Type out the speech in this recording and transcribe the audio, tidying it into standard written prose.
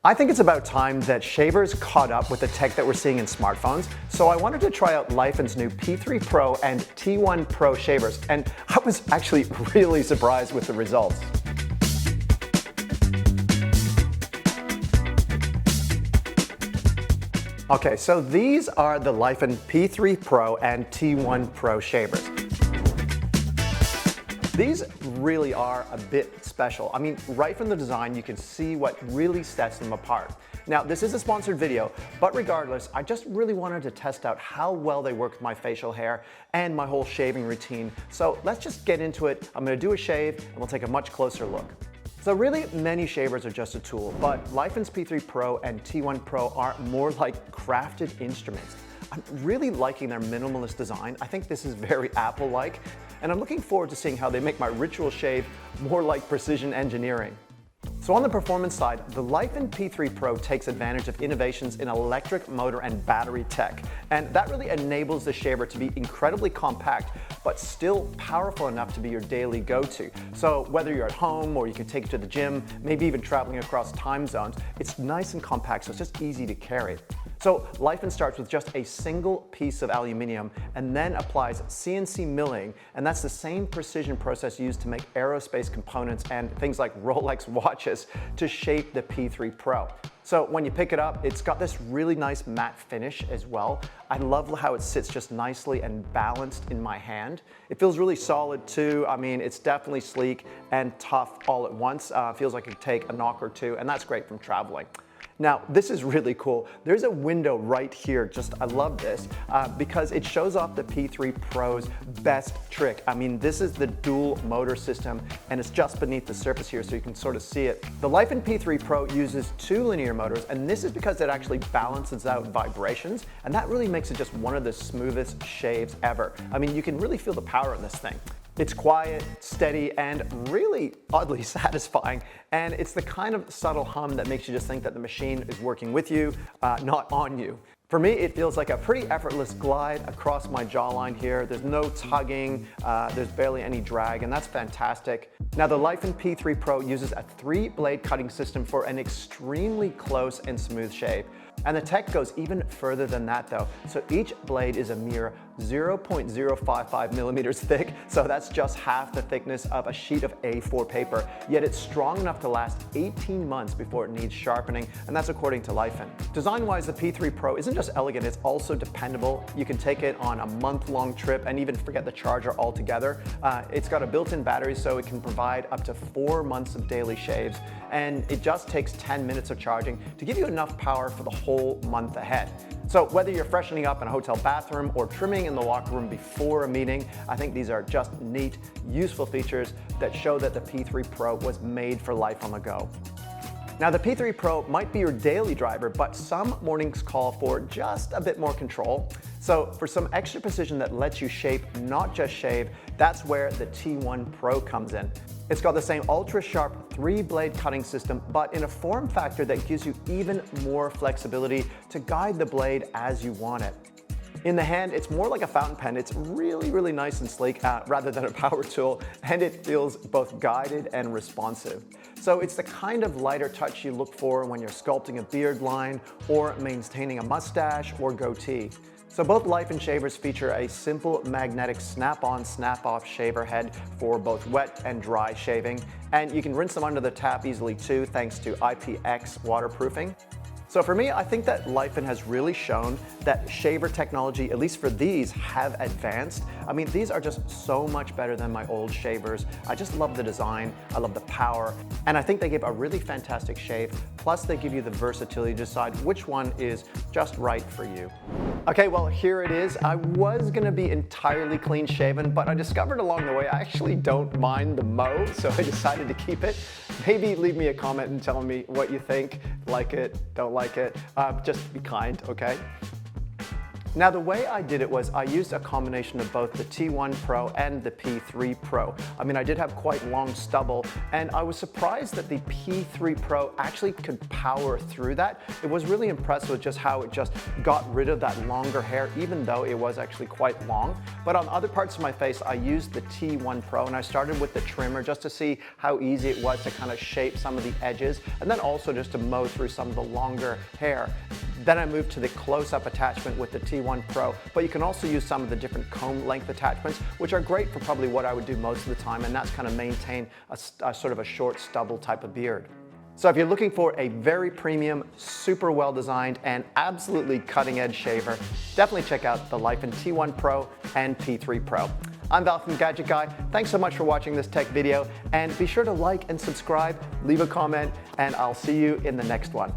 I think it's about time that shavers caught up with the tech that we're seeing in smartphones, so I wanted to try out Laifen's new P3 Pro and T1 Pro shavers, and I was actually really surprised with the results. Okay, so these are the Laifen P3 Pro and T1 Pro shavers. These really are a bit special. I mean, right from the design, you can see what really sets them apart. Now, this is a sponsored video, but regardless, I just really wanted to test out how well they work with my facial hair and my whole shaving routine. So let's just get into it. I'm gonna do a shave and we'll take a much closer look. So really, many shavers are just a tool, but Laifen's P3 Pro and T1 Pro are more like crafted instruments. I'm really liking their minimalist design. I think this is very Apple-like, and I'm looking forward to seeing how they make my ritual shave more like precision engineering. So on the performance side, the Laifen P3 Pro takes advantage of innovations in electric motor and battery tech, and that really enables the shaver to be incredibly compact, but still powerful enough to be your daily go-to. So whether you're at home or you can take it to the gym, maybe even traveling across time zones, it's nice and compact, so it's just easy to carry. So Laifen starts with just a single piece of aluminium and then applies CNC milling, and that's the same precision process used to make aerospace components and things like Rolex watches to shape the P3 Pro. So when you pick it up, it's got this really nice matte finish as well. I love how it sits just nicely and balanced in my hand. It feels really solid too. I mean, it's definitely sleek and tough all at once. Feels like it could take a knock or two, and that's great from traveling. Now, this is really cool. There's a window right here, I love this, because it shows off the P3 Pro's best trick. I mean, this is the dual motor system, and it's just beneath the surface here, so you can sort of see it. The Laifen P3 Pro uses 2 linear motors, and this is because it actually balances out vibrations, and that really makes it just one of the smoothest shaves ever. I mean, you can really feel the power in this thing. It's quiet, steady, and really oddly satisfying, and it's the kind of subtle hum that makes you just think that the machine is working with you, not on you. For me, it feels like a pretty effortless glide across my jawline here. There's no tugging, there's barely any drag, and that's fantastic. Now, the Laifen P3 Pro uses a 3-blade cutting system for an extremely close and smooth shave. And the tech goes even further than that though. So each blade is a mere 0.055 millimeters thick, so that's just half the thickness of a sheet of A4 paper, yet it's strong enough to last 18 months before it needs sharpening, and that's according to Laifen. Design-wise, the P3 Pro isn't just elegant, it's also dependable. You can take it on a month-long trip and even forget the charger altogether. It's got a built-in battery, so it can provide up to 4 months of daily shaves, and it just takes 10 minutes of charging to give you enough power for the whole month ahead. So whether you're freshening up in a hotel bathroom or trimming in the locker room before a meeting, I think these are just neat, useful features that show that the P3 Pro was made for life on the go. Now, the P3 Pro might be your daily driver, but some mornings call for just a bit more control. So for some extra precision that lets you shape, not just shave, that's where the T1 Pro comes in. It's got the same ultra-sharp 3-blade cutting system, but in a form factor that gives you even more flexibility to guide the blade as you want it. In the hand, it's more like a fountain pen. It's really nice and sleek rather than a power tool, and it feels both guided and responsive. So it's the kind of lighter touch you look for when you're sculpting a beard line or maintaining a mustache or goatee. So both Laifen shavers feature a simple magnetic snap-on, snap-off shaver head for both wet and dry shaving, and you can rinse them under the tap easily too, thanks to IPX waterproofing. So for me, I think that Laifen has really shown that shaver technology, at least for these, have advanced. I mean, these are just so much better than my old shavers. I just love the design, I love the power, and I think they give a really fantastic shave. Plus, they give you the versatility to decide which one is just right for you. Okay, well, here it is. I was gonna be entirely clean shaven, but I discovered along the way I actually don't mind the mow, so I decided to keep it. Maybe leave me a comment and tell me what you think. Like it, don't like it. Just be kind, okay? Now the way I did it was I used a combination of both the T1 Pro and the P3 Pro. I mean, I did have quite long stubble, and I was surprised that the P3 Pro actually could power through that. It was really impressive with just how it just got rid of that longer hair, even though it was actually quite long. But on other parts of my face, I used the T1 Pro, and I started with the trimmer just to see how easy it was to kind of shape some of the edges, and then also just to mow through some of the longer hair. Then I moved to the close-up attachment with the T1 Pro, but you can also use some of the different comb length attachments, which are great for probably what I would do most of the time, and that's kind of maintain a sort of a short stubble type of beard. So if you're looking for a very premium, super well designed, and absolutely cutting edge shaver, definitely check out the Laifen T1 Pro and P3 Pro. I'm Val from Gadget Guy. Thanks so much for watching this tech video, and be sure to like and subscribe, leave a comment, and I'll see you in the next one.